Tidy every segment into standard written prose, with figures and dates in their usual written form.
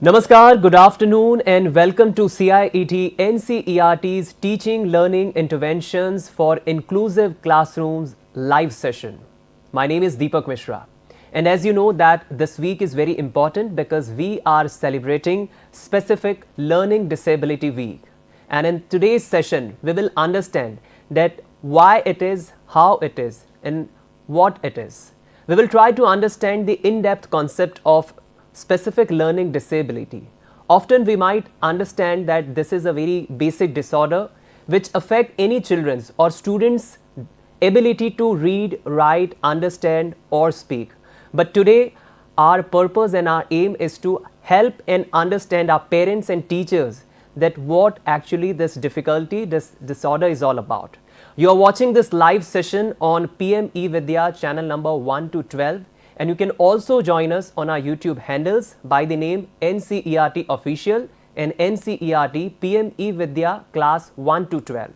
Namaskar, good afternoon and welcome to CIET NCERT's Teaching Learning Interventions for Inclusive Classrooms live session. My name is Deepak Mishra, and as you know that this week is very important because we are celebrating specific Learning Disability Week. And in today's session, we will understand that why it is, how it is and what it is. We will try to understand the in-depth concept of specific learning disability. Often we might understand that this is a very basic disorder which affect any children's or students' ability to read, write, understand or speak. But today our purpose and our aim is to help and understand our parents and teachers that what actually this difficulty, this disorder is all about. You are watching this live session on PM eVidya channel number 1 to 12. And you can also join us on our YouTube handles by the name NCERT Official and NCERT PM eVidya class 1 to 12.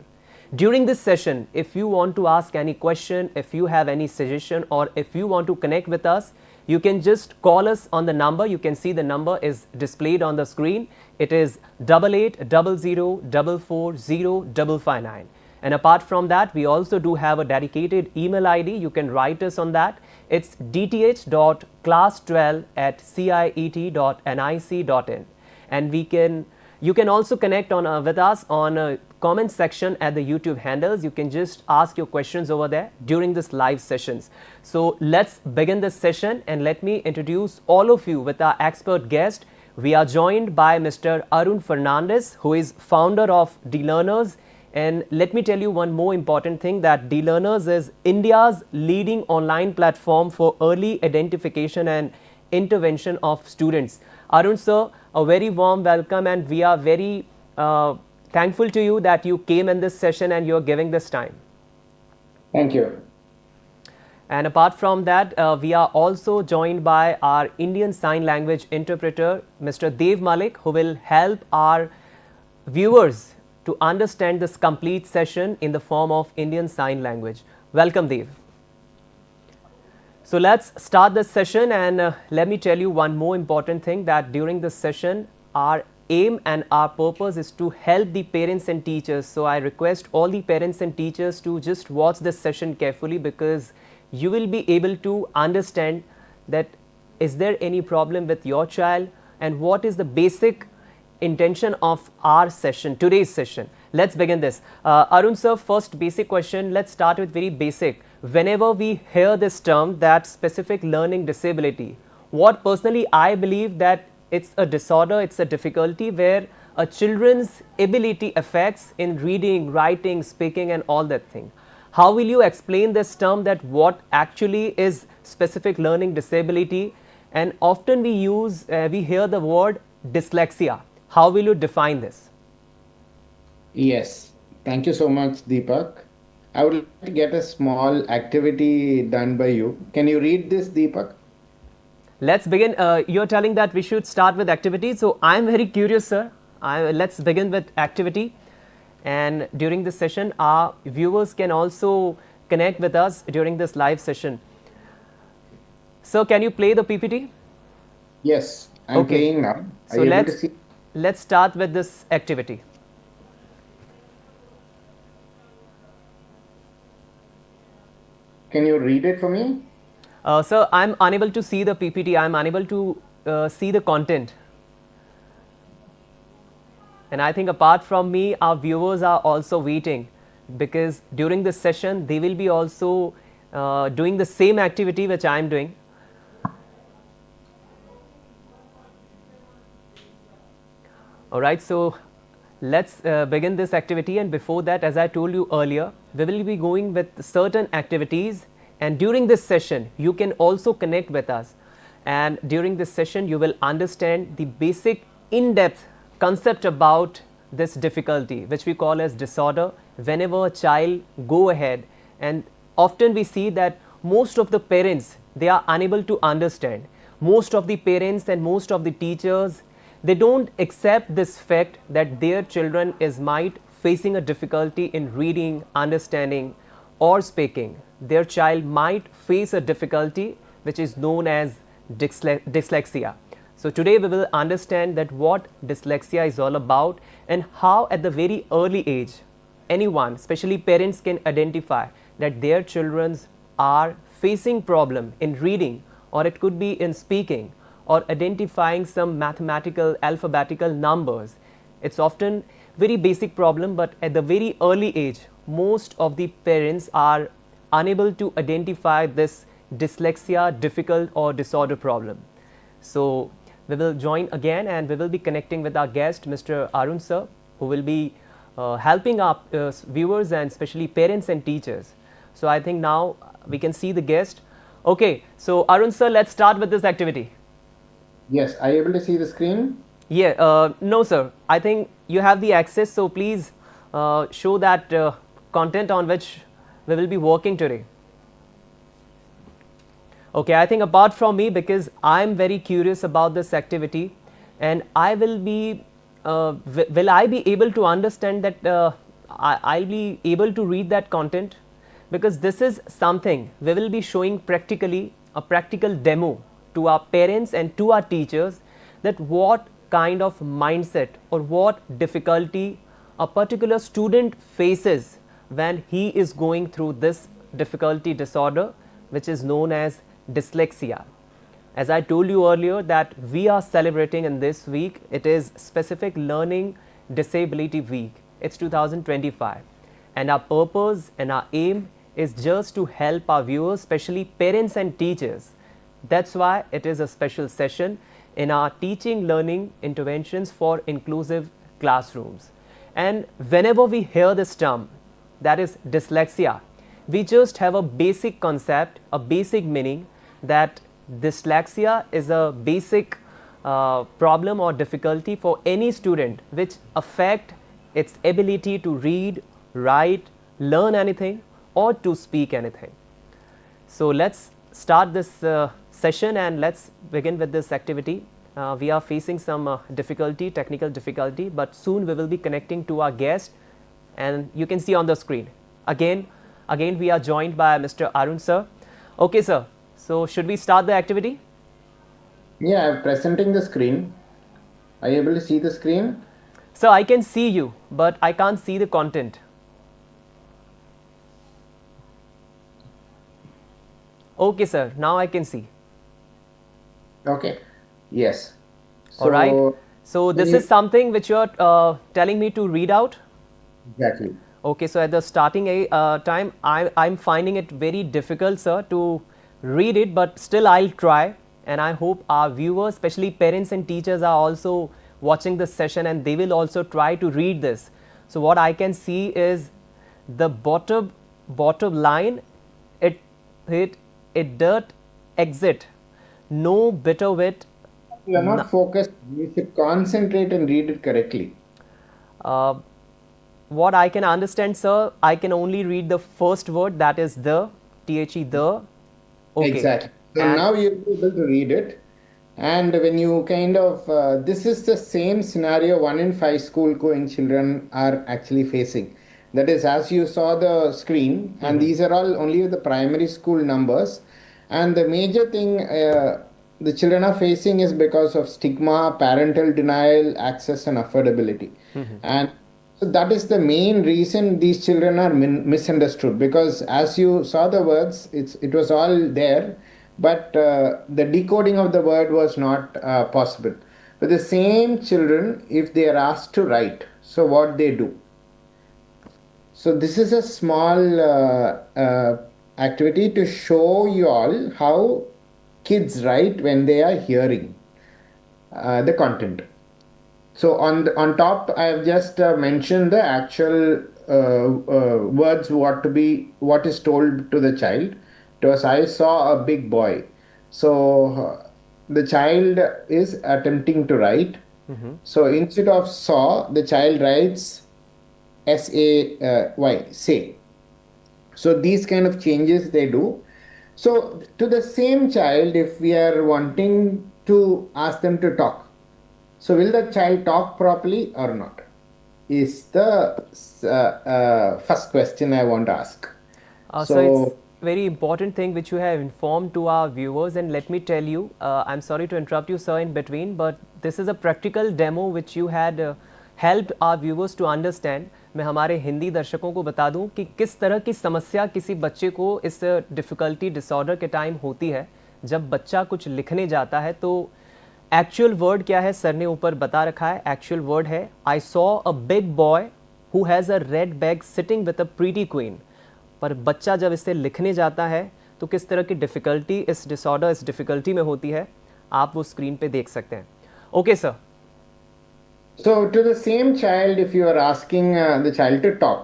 During this session, if you want to ask any question, if you have any suggestion or if you want to connect with us, you can just call us on the number. You can see the number is displayed on the screen. It is 8800440559. And apart from that, we also do have a dedicated email ID. You can write us on that. It's dth.class12@ciet.nic.in, and you can also connect on with us on a comment section at the YouTube handles. You can just ask your questions over there during this live sessions. So let's begin this session and let me introduce all of you with our expert guest. We are joined by Mr. Arun Fernandez, who is founder of DLearners. And let me tell you one more important thing, that DLearners is India's leading online platform for early identification and intervention of students. Arun sir, a very warm welcome, and we are very thankful to you that you came in this session and you are giving this time. Thank you. And apart from that, we are also joined by our Indian Sign Language interpreter, Mr. Dev Malik, who will help our viewers to understand this complete session in the form of Indian Sign Language. Welcome, Dev. So let's start this session, and let me tell you one more important thing, that during this session our aim and our purpose is to help the parents and teachers. So I request all the parents and teachers to just watch this session carefully, because you will be able to understand that is there any problem with your child and what is the basic intention of our session, today's session. Let's begin this. Arun sir, first basic question, let's start with very basic. Whenever we hear this term, that specific learning disability, what personally I believe that it's a disorder, it's a difficulty where a children's ability affects in reading, writing, speaking and all that thing. How will you explain this term, that what actually is specific learning disability? And often we hear the word dyslexia. How will you define this? Yes, thank you so much, Deepak. I would like to get a small activity done by you. Can you read this, Deepak? Let's begin. You're telling that we should start with activity. So I'm very curious, sir. Let's begin with activity. And during this session, our viewers can also connect with us during this live session. So can you play the PPT? Yes, I'm playing now. So let's start with this activity. Can you read it for me? Sir, I'm unable to see the PPT. I'm unable to see the content. And I think apart from me, our viewers are also waiting, because during this session, they will be also doing the same activity which I am doing. Alright, so let's begin this activity, and before that, as I told you earlier, we will be going with certain activities, and during this session you can also connect with us, and during this session you will understand the basic in-depth concept about this difficulty which we call as disorder. Whenever a child go ahead, and often we see that most of the parents, they are unable to understand. Most of the parents and most of the teachers, they don't accept this fact that their children might facing a difficulty in reading, understanding or speaking. Their child might face a difficulty which is known as dyslexia. So today we will understand that what dyslexia is all about and how at the very early age anyone, especially parents, can identify that their children are facing problem in reading, or it could be in speaking, or identifying some mathematical alphabetical numbers. It's often very basic problem, but at the very early age most of the parents are unable to identify this dyslexia difficult or disorder problem. So we will join again and we will be connecting with our guest Mr. Arun sir, who will be helping our viewers and especially parents and teachers. So I think now we can see the guest. Okay, so Arun sir, let's start with this activity. Yes, are you able to see the screen? Yeah, no sir, I think you have the access, so please show that content on which we will be working today. Okay, I think apart from me, because I am very curious about this activity, and I will be, will I be able to understand that I'll be able to read that content, because this is something we will be showing practically, a practical demo to our parents and to our teachers, that what kind of mindset or what difficulty a particular student faces when he is going through this difficulty disorder, which is known as dyslexia. As I told you earlier that we are celebrating in this week, it is Specific Learning Disability Week. It's 2025, and our purpose and our aim is just to help our viewers, especially parents and teachers. That's why it is a special session in our teaching learning interventions for inclusive classrooms. And whenever we hear this term, that is dyslexia, we just have a basic concept, a basic meaning, that dyslexia is a basic problem or difficulty for any student which affect its ability to read, write, learn anything or to speak anything. So let's start this session and let's begin with this activity. We are facing some difficulty, technical difficulty, but soon we will be connecting to our guest, and you can see on the screen. Again we are joined by Mr. Arun sir. Okay sir, so should we start the activity? Yeah, I'm presenting the screen. Are you able to see the screen? Sir, I can see you, but I can't see the content. Okay sir, now I can see. Okay. Yes. All right. So this is something which you are telling me to read out? Exactly. Okay, so at the starting time, I'm finding it very difficult, sir, to read it, but still I'll try, and I hope our viewers, especially parents and teachers, are also watching this session and they will also try to read this. So what I can see is the bottom line, it dirt exit, no bitter wit. You are not focused. You should concentrate and read it correctly. What I can understand, sir, I can only read the first word, that is the, the, the. Okay. Exactly. So now you'll be able to read it. And when you kind of, this is the same scenario 1 in 5 school going children are actually facing. That is, as you saw the screen, and these are all only the primary school numbers. And the major thing the children are facing is because of stigma, parental denial, access and affordability. And so that is the main reason these children are misunderstood, because as you saw the words, it was all there, but the decoding of the word was not possible. But the same children, if they are asked to write, so what they do? So this is a small activity to show you all how kids write when they are hearing the content. So on top, I have just mentioned the actual words, what is told to the child. It was, I saw a big boy. So the child is attempting to write. So instead of saw, the child writes S-A-Y, say. So these kind of changes they do. So to the same child, if we are wanting to ask them to talk, so will the child talk properly or not? Is the first question I want to ask. So very important thing which you have informed to our viewers, and let me tell you, I'm sorry to interrupt you, sir, in between, but this is a practical demo which you had helped our viewers to understand. मैं हमारे हिंदी दर्शकों को बता दूं कि किस तरह की समस्या किसी बच्चे को इस डिफ़िकल्टी डिसऑर्डर के टाइम होती है जब बच्चा कुछ लिखने जाता है। तो एक्चुअल वर्ड क्या है सर ने ऊपर बता रखा है। एक्चुअल वर्ड है I saw a big boy who has a red bag sitting with a pretty queen. पर बच्चा जब इसे लिखने जाता है तो किस तरह की डिफ़िकल्टी इस डिसऑर्डर इस डिफ़िकल्टी में होती है, आप वो स्क्रीन पे देख सकते हैं। Okay sir. So to the same child, if you are asking the child to talk,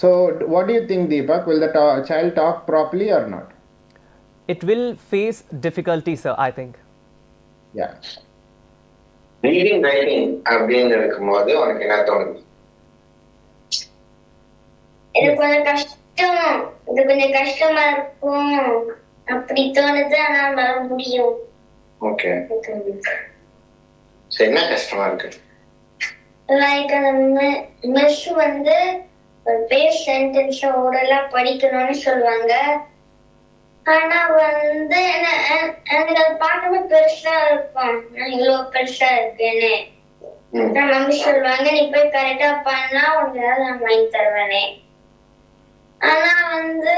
so what do you think, Deepak? Will the child talk properly or not? It will face difficulty, sir, I think. Yeah. Reading, writing அப்படின்னு இருக்கும்போது உனக்கு என்ன தோணுது? இது கொஞ்சம் கஷ்டமா இருக்கும் அப்படி தோணுது. ஆனா வர முடியும். ஓகே. சரி, என்ன கஷ்டமா இருக்கு? லைக் அந்த மிஸ் வந்து ஒரு பேஸ் சென்டென்ஸ் ஓரலா படிக்கணும்னு சொல்லுவாங்க. ஆனா வந்து எனக்கு அது பார்க்கவே பெருசா இருக்கும். நான் இவ்வளவு பெருசா இருக்கேன்னு மம்மி சொல்லுவாங்க, நீ போய் கரெக்டா பண்ணா உனக்கு ஏதாவது நான் வாங்கி தருவேனே. ஆனா வந்து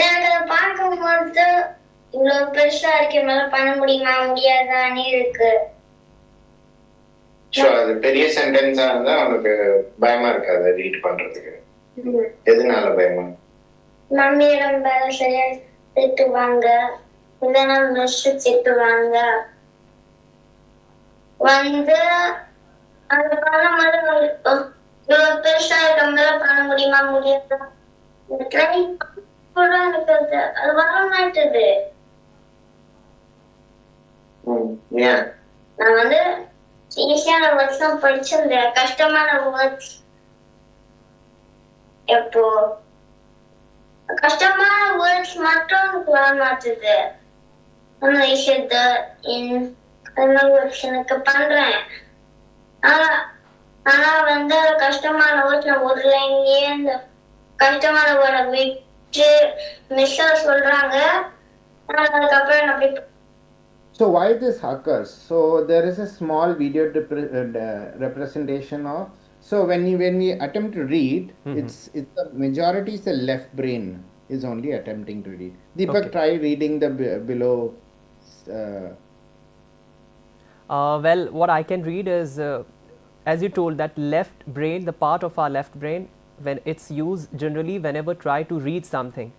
எனக்கு அதை பார்க்கும்போது இவ்வளவு பெருசா இருக்கு, மேல பண்ண முடியுமா முடியாதான்னு இருக்கு. அது பெரிய சென்டென்ஸா இருந்தா உனக்கு பயமா இருக்காது ரீட் பண்றதுக்கு? எதனால பயமா? மம்மியிடம் வேலை சரியா திட்டுவாங்க, இல்லைன்னா மிஸ் திட்டுவாங்க. வந்து அது பண்ணும்போது இவ்வளவு பெருசா இருக்க மேல பண்ண முடியுமா முடியாதா எனக்கு அது வர மாட்டுது. நான் வந்து ஈஸியான வேர்ட்ஸ் தான் படிச்சிருந்தேன். கஷ்டமான வேர்ட்ஸ் எப்போ கஷ்டமான வேர்ட்ஸ் மட்டும் எனக்கு வர மாட்டுது. எனக்கு பண்றேன். ஆனா வந்து கஷ்டமான வேர்ட்ஸ் நான் ஒரு லைன்லயே இந்த கஷ்டமான வேர்டை விட்டு மிஸ் சொல்றாங்க. அதுக்கப்புறம் அப்படி. So why this occurs? So there is a small video representation of. So when we attempt to read, it's the majority is the left brain is only attempting to read. Deepak, try reading the below. Well, what I can read is, as you told, that left brain, the part of our left brain, when it's used generally whenever try to read something.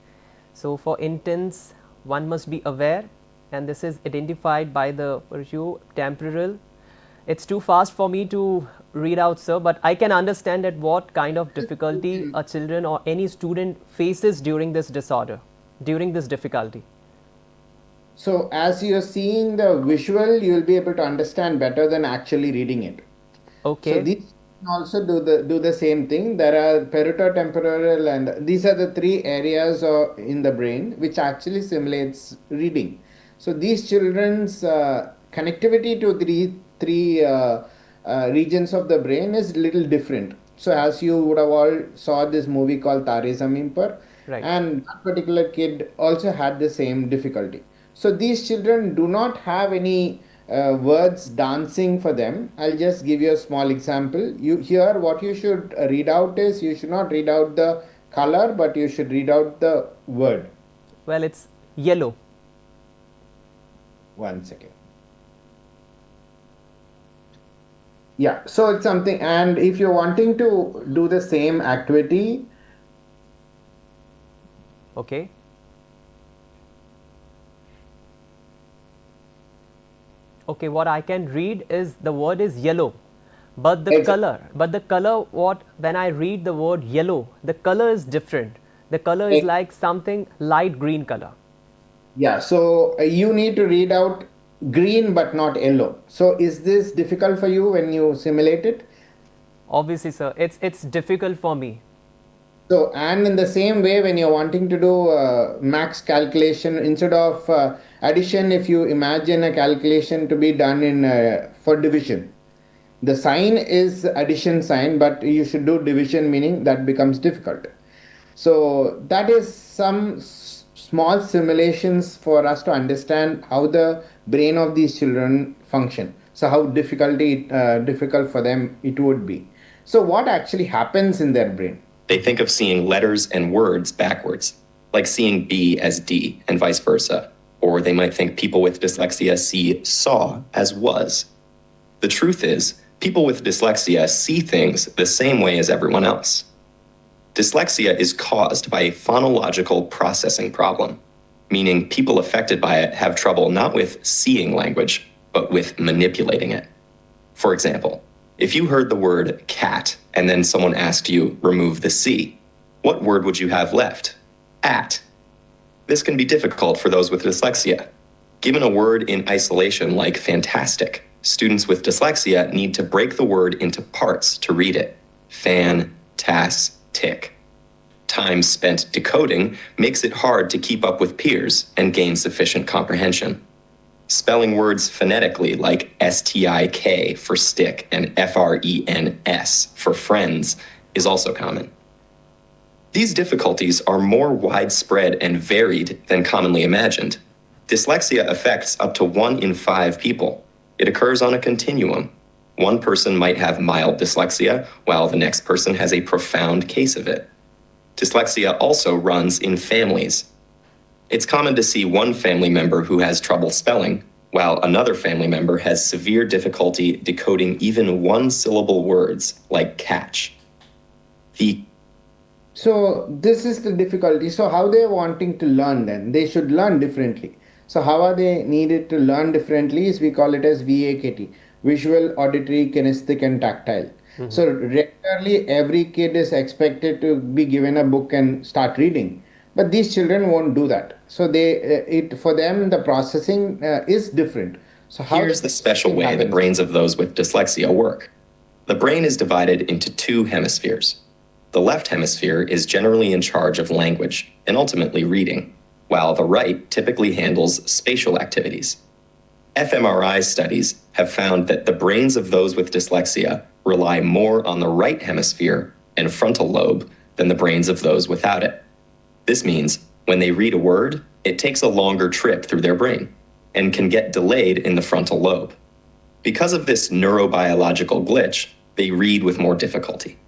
So for intents, one must be aware, and this is identified by the temporal. It's too fast for me to read out, sir, but I can understand that what kind of difficulty a children or any student faces during this disorder, during this difficulty. So as you're seeing the visual, you will be able to understand better than actually reading it. Okay. So these also do the same thing. There are parieto-temporal, and these are the three areas in the brain which actually simulates reading. So these children's connectivity to three regions of the brain is little different. So as you would have all saw this movie called Tare Zameen Par, right, and that particular kid also had the same difficulty. So these children do not have any words dancing for them. I'll just give you a small example. You here what you should read out is, you should not read out the color, but you should read out the word. Well, it's yellow. One second. Yeah, so it's something, and if you're wanting to do the same activity. Okay. Okay, what I can read is the word is yellow, but the color, what when I read the word yellow, the color is different. The color is like something light green color. Yeah, so you need to read out green but not yellow. So is this difficult for you when you simulate it? Obviously, sir, it's difficult for me. So, and in the same way, when you're wanting to do max calculation, instead of addition, if you imagine a calculation to be done in for division, The sign is addition sign, but you should do division, meaning that becomes difficult. So that is some small simulations for us to understand how the brain of these children function. So how difficult for them it would be. So what actually happens in their brain? They think of seeing letters and words backwards, like seeing B as D and vice versa. Or they might think people with dyslexia see saw as was. The truth is, people with dyslexia see things the same way as everyone else. Dyslexia is caused by a phonological processing problem, meaning people affected by it have trouble not with seeing language, but with manipulating it. For example, if you heard the word cat and then someone asked you remove the C, what word would you have left? At. This can be difficult for those with dyslexia. Given a word in isolation like fantastic, students with dyslexia need to break the word into parts to read it. Fan, tas, tick. Time spent decoding makes it hard to keep up with peers and gain sufficient comprehension. Spelling words phonetically like S-T-I-K for stick and F-R-E-N-S for friends is also common. These difficulties are more widespread and varied than commonly imagined. Dyslexia affects up to 1 in 5 people. It occurs on a continuum. One person might have mild dyslexia, while the next person has a profound case of it. Dyslexia also runs in families. It's common to see one family member who has trouble spelling, while another family member has severe difficulty decoding even one-syllable words like catch. So this is the difficulty. So how they are wanting to learn then? They should learn differently. So how are they needed to learn differently is we call it as VAKT, visual, auditory, kinesthetic and tactile. So regularly every kid is expected to be given a book and start reading. But these children won't do that. So for them the processing is different. So Here's the special way the brains of those with dyslexia work. The brain is divided into 2 hemispheres. The left hemisphere is generally in charge of language and ultimately reading, while the right typically handles spatial activities. fMRI studies have found that the brains of those with dyslexia rely more on the right hemisphere and frontal lobe than the brains of those without it. This means when they read a word, it takes a longer trip through their brain and can get delayed in the frontal lobe. Because of this neurobiological glitch, they read with more difficulty.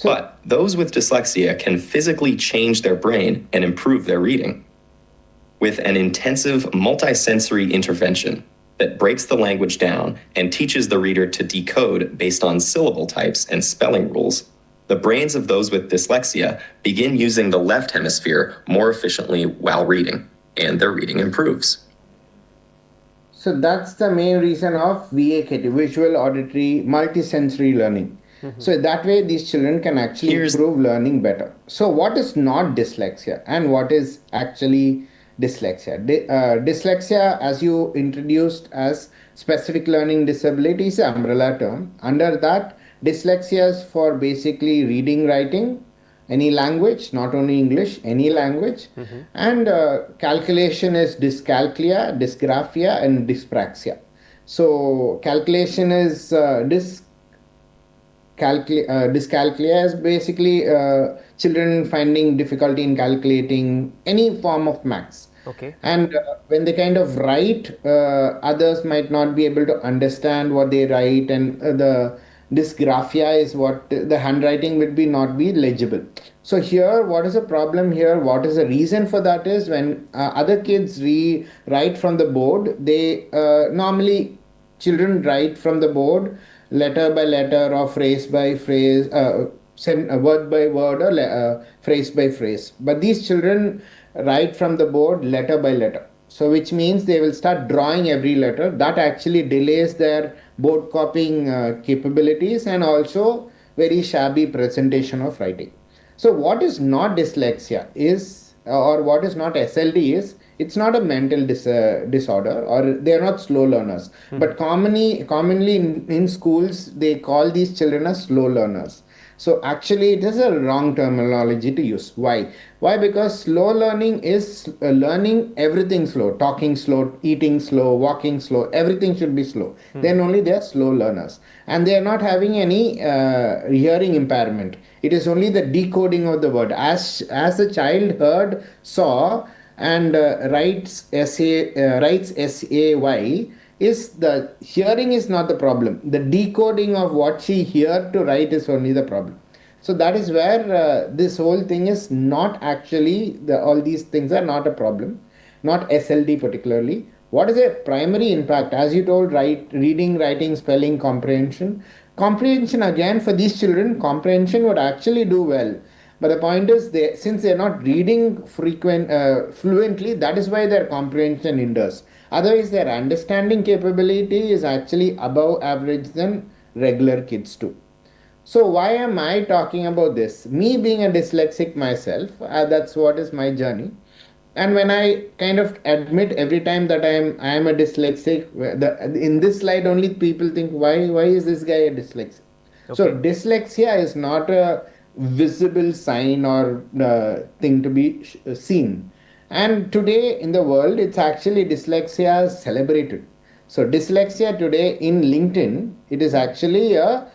But those with dyslexia can physically change their brain and improve their reading. With an intensive multisensory intervention that breaks the language down and teaches the reader to decode based on syllable types and spelling rules, the brains of those with dyslexia begin using the left hemisphere more efficiently while reading, and their reading improves. So that's the main reason of VAKT, visual, auditory, multisensory learning. So that way these children can actually improve learning better. So what is not dyslexia and what is actually dyslexia? Dyslexia, as you introduced as specific learning disability, is an umbrella term. Under that, dyslexia is for basically reading, writing, any language, not only English, any language. And calculation is dyscalculia, dysgraphia, and dyspraxia. So calculation is dyscalculia is basically children finding difficulty in calculating any form of maths. Okay. And when they kind of write, others might not be able to understand what they write, and the dysgraphia is what the handwriting would not be legible. So here, what is the problem here? What is the reason for that is when other kids write from the board, they normally children write from the board letter by letter or phrase by phrase, word by word or phrase by phrase. But these children write from the board letter by letter. So which means they will start drawing every letter. That actually delays their board copying capabilities and also very shabby presentation of writing. So what is not dyslexia is, or what is not SLD is, it's not a mental disorder, or they are not slow learners. But commonly in schools, they call these children as slow learners. So actually it is a wrong terminology to use. Why? Why? Because slow learning is learning everything slow, talking slow, eating slow, walking slow, everything should be slow. Then only they are slow learners. And they are not having any hearing impairment. It is only the decoding of the word. As the child heard, saw, and writes say, is the hearing is not the problem. The decoding of what she heard to write is only the problem. So that is where this whole thing is not actually, all these things are not a problem, not SLD particularly. What is a primary impact? As you told, reading, writing, spelling, comprehension. Comprehension, again, for these children, comprehension would actually do well. But the point is, since they are not reading fluently, that is why their comprehension hinders. Otherwise, their understanding capability is actually above average than regular kids too. So why am I talking about this? Me being a dyslexic myself, that's what is my journey. And when I kind of admit every time that I am a dyslexic, in this slide only people think, why is this guy a dyslexic? Okay. So dyslexia is not a visible sign or thing to be seen. And today in the world, it's actually dyslexia is celebrated. So dyslexia today in LinkedIn, it is actually a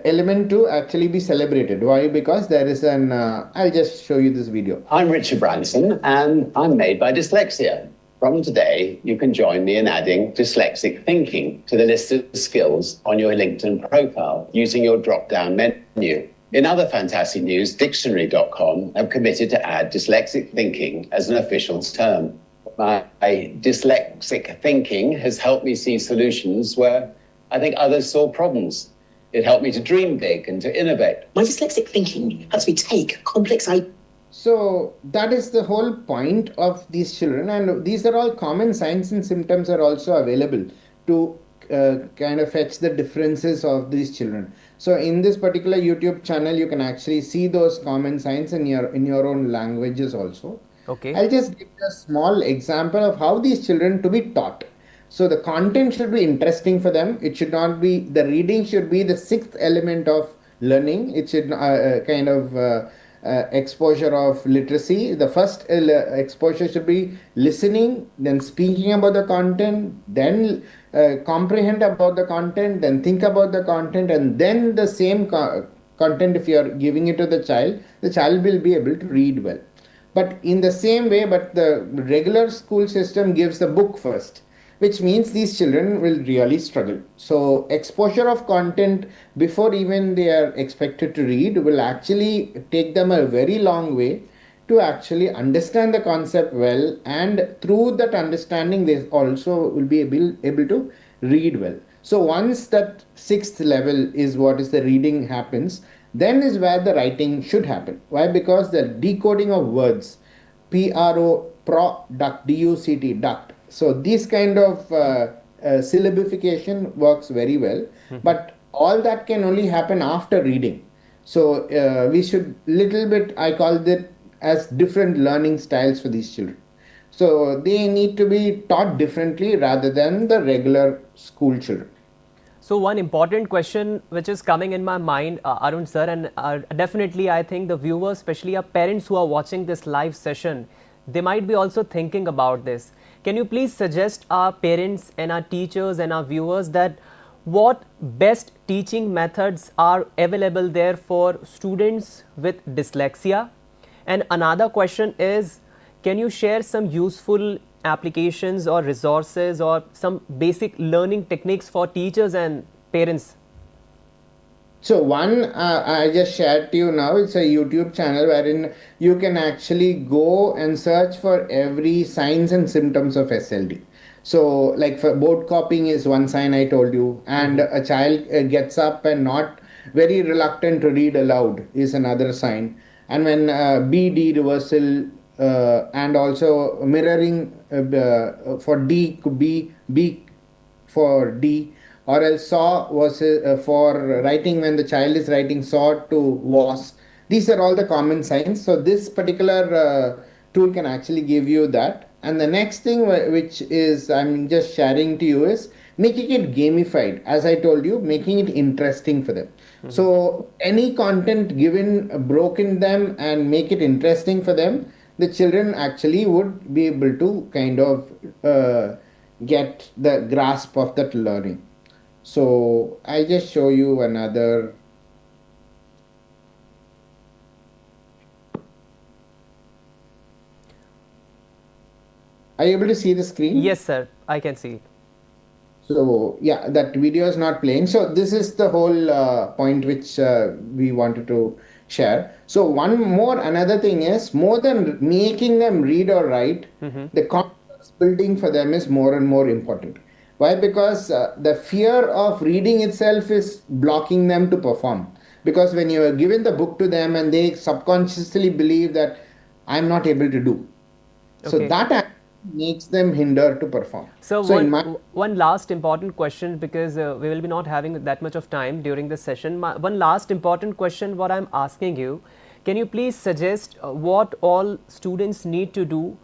element to actually be celebrated. Why? Because there is an, I'll just show you this video. I'm Richard Branson and I'm made by dyslexia. From today, you can join me in adding dyslexic thinking to the list of skills on your LinkedIn profile using your drop-down menu. In other fantastic news, dictionary.com have committed to add dyslexic thinking as an official term. My dyslexic thinking has helped me see solutions where I think others saw problems. It helped me to dream big and to innovate. My dyslexic thinking helps me take complex ideas. So that is the whole point of these children, and these are all common signs and symptoms are also available to kind of fetch the differences of these children. So in this particular YouTube channel, you can actually see those common signs in your own languages also. Okay. I'll just give you a small example of how these children to be taught. So the content should be interesting for them. It should not be, the reading should be the sixth element of learning. It should kind of exposure of literacy. The first exposure should be listening, then speaking about the content, then comprehend about the content, then think about the content, and then the same content, if you are giving it to the child will be able to read well. But in the same way, but the regular school system gives the book first, which means these children will really struggle. So exposure of content before even they are expected to read will actually take them a very long way to actually understand the concept well, and through that understanding they also will be able to read well. So once that sixth level is what is the reading happens, then is where the writing should happen. Why? Because the decoding of words, product, duct, duct. So this kind of syllabification works very well, but all that can only happen after reading. So we should little bit, I call it as different learning styles for these children. So they need to be taught differently rather than the regular school children. So one important question which is coming in my mind, Arun sir, and definitely I think the viewers, especially our parents who are watching this live session, they might be also thinking about this. Can you please suggest our parents and our teachers and our viewers that what best teaching methods are available there for students with dyslexia? And another question is, can you share some useful applications or resources or some basic learning techniques for teachers and parents? So one I just shared to you now, it's a YouTube channel wherein you can actually go and search for every signs and symptoms of SLD. So like for board copying is one sign I told you, and a child gets up and not very reluctant to read aloud is another sign. And when BD reversal and also mirroring for D could be B for D, or else saw was for writing when the child is writing saw to was. These are all the common signs. So this particular tool can actually give you that. And the next thing which is I'm just sharing to you is making it gamified, as I told you, making it interesting for them. So any content given, broken them and make it interesting for them, the children actually would be able to kind of get the grasp of that learning. So I just show you another. Are you able to see the screen? Yes, sir. I can see it. So yeah, that video is not playing. So this is the whole point which we wanted to share. So another thing is, more than making them read or write, the confidence building for them is more and more important. Why? Because the fear of reading itself is blocking them to perform. Because when you are given the book to them and they subconsciously believe that I'm not able to do. So Okay. that makes them hinder to perform. So, in my one last important question, because we will be not having that much of time during this session. One last important question what I am asking you, can you please suggest what all students need to do,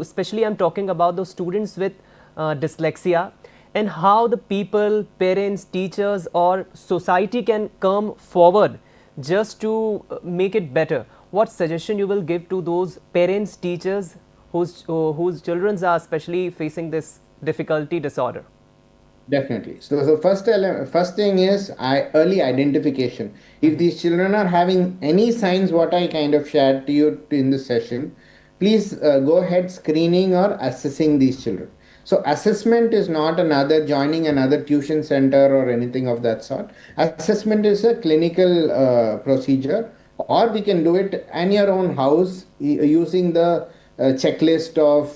especially I am talking about those students with dyslexia, and how the people, parents, teachers or society can come forward just to make it better. What suggestion you will give to those parents, teachers whose children are especially facing this difficulty disorder? Definitely. So the first thing is early identification. If these children are having any signs, what I kind of shared to you in this session, please go ahead screening or assessing these children. So assessment is not joining another tuition center or anything of that sort. Assessment is a clinical procedure, or we can do it in your own house using the checklist of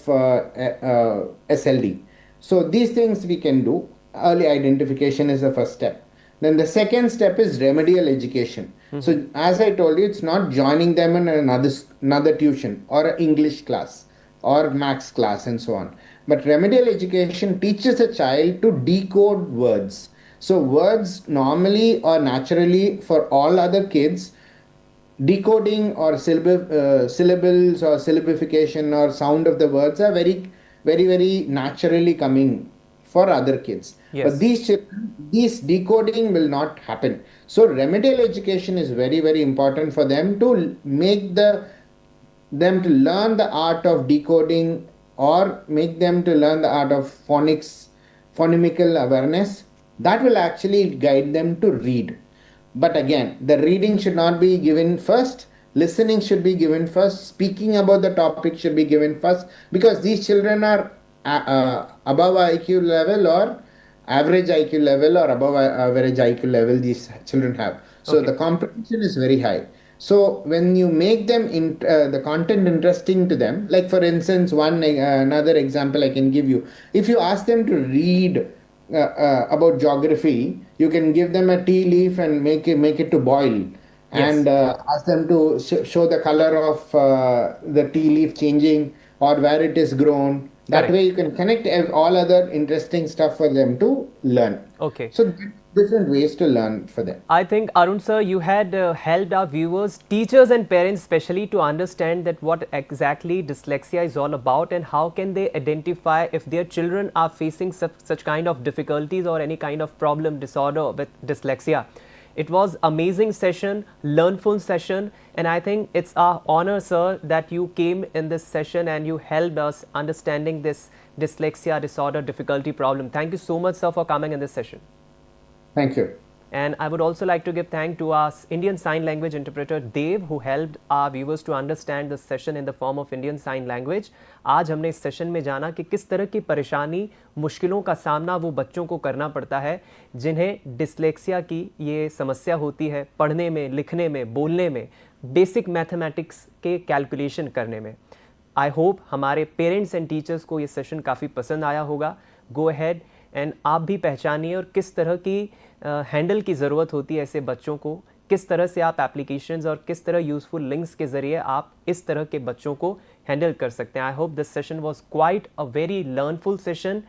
SLD. So these things we can do. Early identification is the first step. Then the second step is remedial education. So as I told you, it's not joining them in another tuition or an English class or maths class and so on. But remedial education teaches a child to decode words. So words normally or naturally for all other kids, decoding or syllables or syllabification or sound of the words are very, very, very naturally coming for other kids. Yes. But these decoding will not happen. So remedial education is very, very important for them to make them to learn the art of decoding, or make them to learn the art of phonemical awareness. That will actually guide them to read. But again, the reading should not be given first, listening should be given first, speaking about the topic should be given first, because these children are above IQ level or average IQ level or above average IQ level these children have. So Okay. the comprehension is very high. So when you make them the content interesting to them, like for instance, another example I can give you, if you ask them to read about geography, you can give them a tea leaf and make it to boil, and ask them to show the color of the tea leaf changing or where it is grown. That Correct. way you can connect all other interesting stuff for them to learn. Okay. So different ways to learn for them. I think, Arun sir, you had helped our viewers, teachers and parents especially, to understand that what exactly dyslexia is all about and how can they identify if their children are facing such kind of difficulties or any kind of problem, disorder with dyslexia. It was amazing session, learnful session, and I think it's our honor, sir, that you came in this session and you helped us understanding this dyslexia disorder difficulty problem. Thank you so much, sir, for coming in this session. Thank you. And I would also like to give thanks to our Indian Sign Language interpreter Dev, who helped our viewers to understand the session in the form of Indian Sign Language. आज हमने इस session में जाना कि किस तरह की परेशानी, मुश्किलों का सामना वो बच्चों को करना पड़ता है जिन्हें डिसलेक्सिया की ये समस्या होती है पढ़ने में, लिखने में, बोलने में, बेसिक मैथमेटिक्स के कैलकुलेशन करने में. आई होप हमारे पेरेंट्स एंड टीचर्स को ये सेशन काफ़ी पसंद आया होगा. गो अहेड एंड आप भी पहचानिए और किस तरह की हैंडल की ज़रूरत होती है ऐसे बच्चों को, किस तरह से आप एप्लीकेशंस और किस तरह यूज़फुल लिंक्स के ज़रिए आप इस तरह के बच्चों को हैंडल कर सकते हैं. I hope this session was quite a very learnful session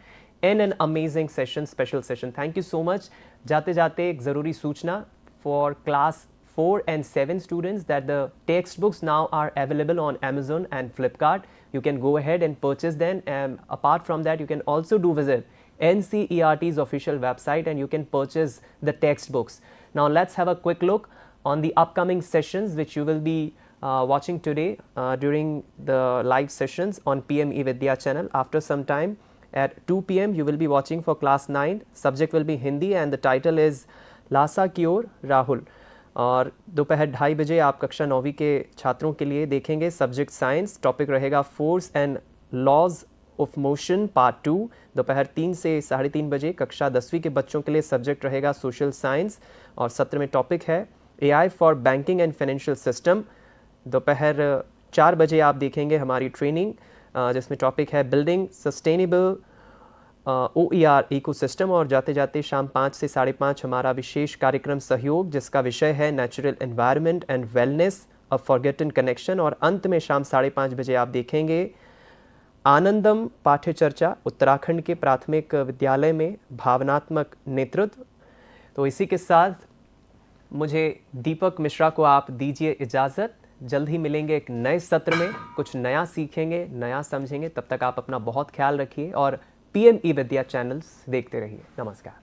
and an amazing session, special session. Thank you so much. जाते जाते एक ज़रूरी सूचना for class 4 and 7 students that the textbooks now are available on Amazon and Flipkart. You can go ahead and purchase them, and apart from that you can also do visit NCERT's official website and you can purchase the textbooks. Now let's have a quick look on the upcoming sessions which you will be watching today during the live sessions on PM eVidya channel. After some time at 2 PM you will be watching for class 9. Subject will be Hindi and the title is Lhasa की ओर राहुल. और दोपहर 2:30 बजे आप कक्षा 9वीं के छात्रों के लिए देखेंगे सब्जेक्ट साइंस. टॉपिक रहेगा force and laws of motion part 2. दोपहर 3 से 3:30 बजे कक्षा 10वीं के बच्चों के लिए सब्जेक्ट रहेगा सोशल साइंस और सत्र में टॉपिक है AI for banking and financial system. दोपहर 4 बजे आप देखेंगे हमारी ट्रेनिंग जिसमें टॉपिक है बिल्डिंग सस्टेनेबल OER इकोसिस्टम. और जाते जाते शाम 5 से 5:30 हमारा विशेष कार्यक्रम सहयोग जिसका विषय है natural environment and wellness a forgotten connection. और अंत में शाम 5:30 बजे आप देखेंगे आनंदम पाठ्य चर्चा उत्तराखंड के प्राथमिक विद्यालय में भावनात्मक नेतृत्व. तो इसी के साथ मुझे दीपक मिश्रा को आप दीजिए इजाज़त. जल्द ही मिलेंगे एक नए सत्र में, कुछ नया सीखेंगे, नया समझेंगे. तब तक आप अपना बहुत ख्याल रखिए और PM eVidya चैनल्स देखते रहिए. नमस्कार.